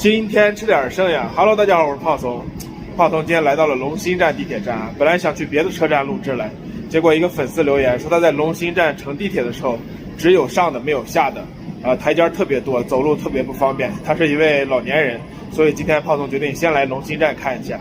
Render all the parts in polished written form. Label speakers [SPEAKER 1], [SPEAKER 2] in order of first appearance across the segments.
[SPEAKER 1] 今天吃点剩呀。Hello， 大家好，我是胖松。胖松今天来到了龙兴站地铁站，本来想去别的车站录制来，结果一个粉丝留言说他在龙兴站乘地铁的时候，只有上的没有下的，台阶特别多，走路特别不方便。他是一位老年人，所以今天胖松决定先来龙兴站看一下。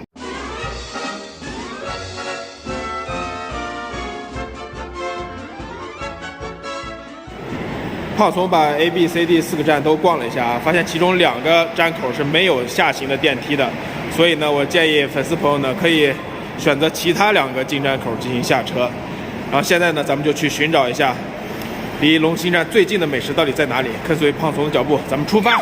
[SPEAKER 1] 胖松把 A、B、C、D 4个站都逛了一下，发现其中2个站口是没有下行的电梯的，所以呢，我建议粉丝朋友呢可以选择其他2个进站口进行下车。然后现在呢，咱们就去寻找一下离龙兴站最近的美食到底在哪里。跟随胖松的脚步，咱们出发。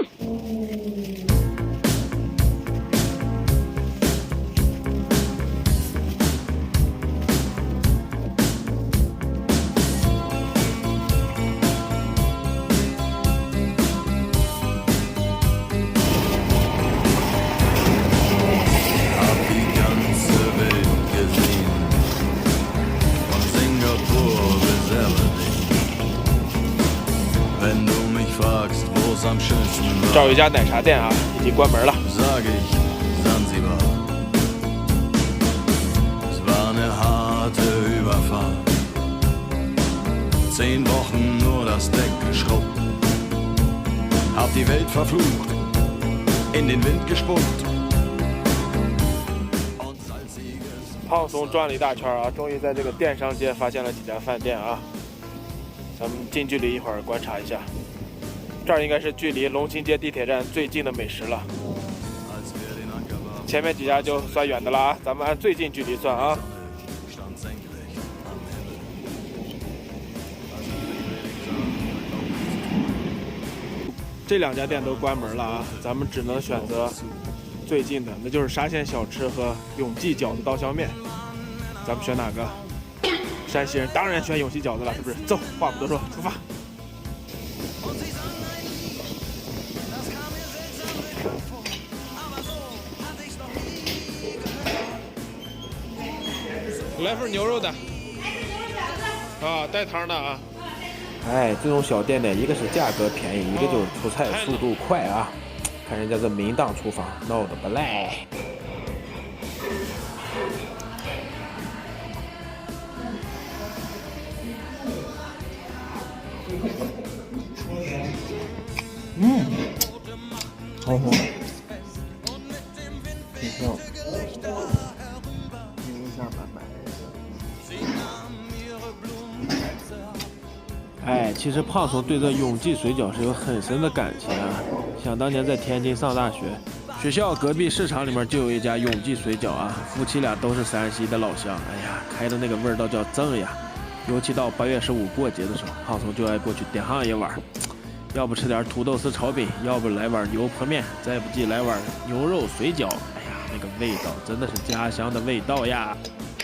[SPEAKER 1] 这儿有一家奶茶店啊，已经关门了。
[SPEAKER 2] 10 Wochen nur das Deck geschrubbt, hab die Welt verflucht, in den Wind gespuckt.
[SPEAKER 1] 胖松转了一大圈啊，终于在这个电商街发现了几家饭店啊。咱们近距离一会儿观察一下，这儿应该是距离龙兴街地铁站最近的美食了。前面几家就算远的了啊，咱们按最近距离算啊。这2家店都关门了啊，咱们只能选择最近的，那就是沙县小吃和永记饺子刀削面。咱们选哪个？山西人当然选永记饺子了，是不是？走，话不多说，出发。来份牛肉的。啊，带汤的啊。哎，这种小店呢，一个是价格便宜，一个就是出菜速度快啊。看人家这明档厨房，闹得不赖。好喝，挺香，牛香满满。哎，其实胖松对这永记水饺是有很深的感情啊。想当年在天津上大学，学校隔壁市场里面就有一家永记水饺啊，夫妻俩都是山西的老乡，哎呀，开的那个味道叫正呀。尤其到8月15过节的时候，胖松就爱过去点上一碗。要不吃点土豆丝炒饼，要不来碗牛婆面，再不济来碗牛肉水饺。哎呀，那个味道真的是家乡的味道呀！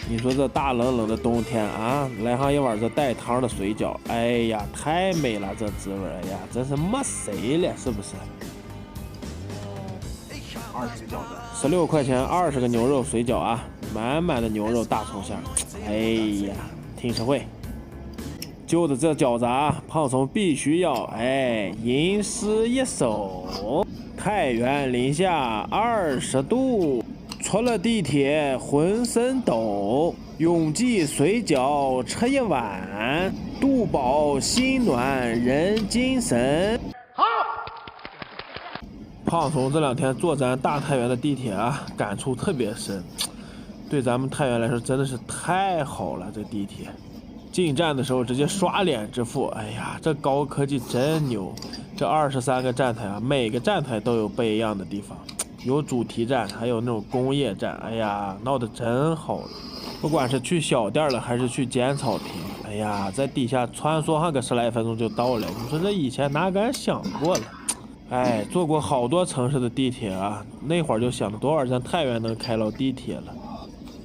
[SPEAKER 1] 你说这大冷冷的冬天啊，来上一碗这带汤的水饺，哎呀，太美了，这滋味，哎呀，真是没谁了，是不是？20个饺子，16块钱20个牛肉水饺啊，满满的牛肉大葱馅，哎呀，挺实惠。就着这饺子啊，胖松必须要吟诗一首：太原零下20度，出了地铁浑身抖，永记水饺吃一碗，肚饱心暖人精神。好。胖松这2天坐咱大太原的地铁啊，感触特别深，对咱们太原来说真的是太好了，这地铁。进站的时候直接刷脸支付，哎呀，这高科技真牛！这23个站台啊，每个站台都有不一样的地方，有主题站，还有那种工业站，哎呀，闹得真好了。不管是去小店了，还是去剪草坪，哎呀，在底下穿梭上个10来分钟就到了。你说这以前哪敢想过了？哎，坐过好多城市的地铁啊，那会儿就想着多少咱太原能开到地铁了。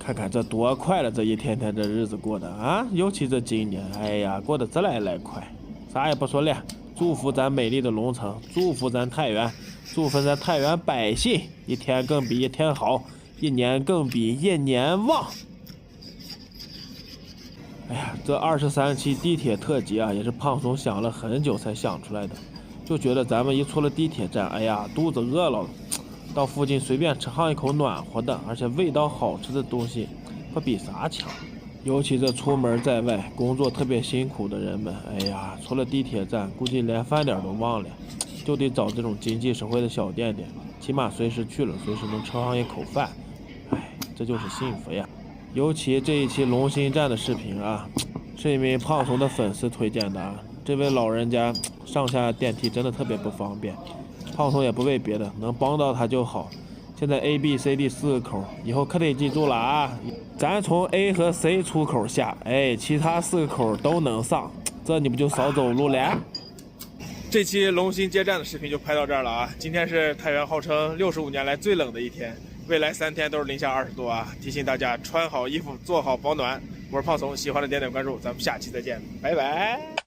[SPEAKER 1] 看看这多快了，这一天天这日子过的啊！尤其这今年，哎呀，过得这来快。啥也不说了，祝福咱美丽的龙城，祝福咱太原，祝福咱太原百姓，一天更比一天好，一年更比一年旺。哎呀，这23期地铁特辑啊，也是胖松想了很久才想出来的。就觉得咱们一出了地铁站，哎呀，肚子饿了，到附近随便吃上一口暖和的，而且味道好吃的东西，不比啥强。尤其这出门在外工作特别辛苦的人们，哎呀，除了地铁站，估计连饭点都忘了，就得找这种经济实惠的小店店，起码随时去了，随时能吃上一口饭。哎，这就是幸福呀！尤其这一期龙兴站的视频啊，是一名胖怂的粉丝推荐的啊。这位老人家上下电梯真的特别不方便，胖怂也不为别的，能帮到他就好。现在 A、B、C、D 4个口，以后可得记住了啊！咱从 A 和 C 出口下，哎，其他4个口都能上，这你不就少走路了？这期龙兴接站的视频就拍到这儿了啊！今天是太原号称65年来最冷的一天，未来3天都是零下20度啊！提醒大家穿好衣服，做好保暖。我是胖怂，喜欢的点点关注，咱们下期再见，拜拜。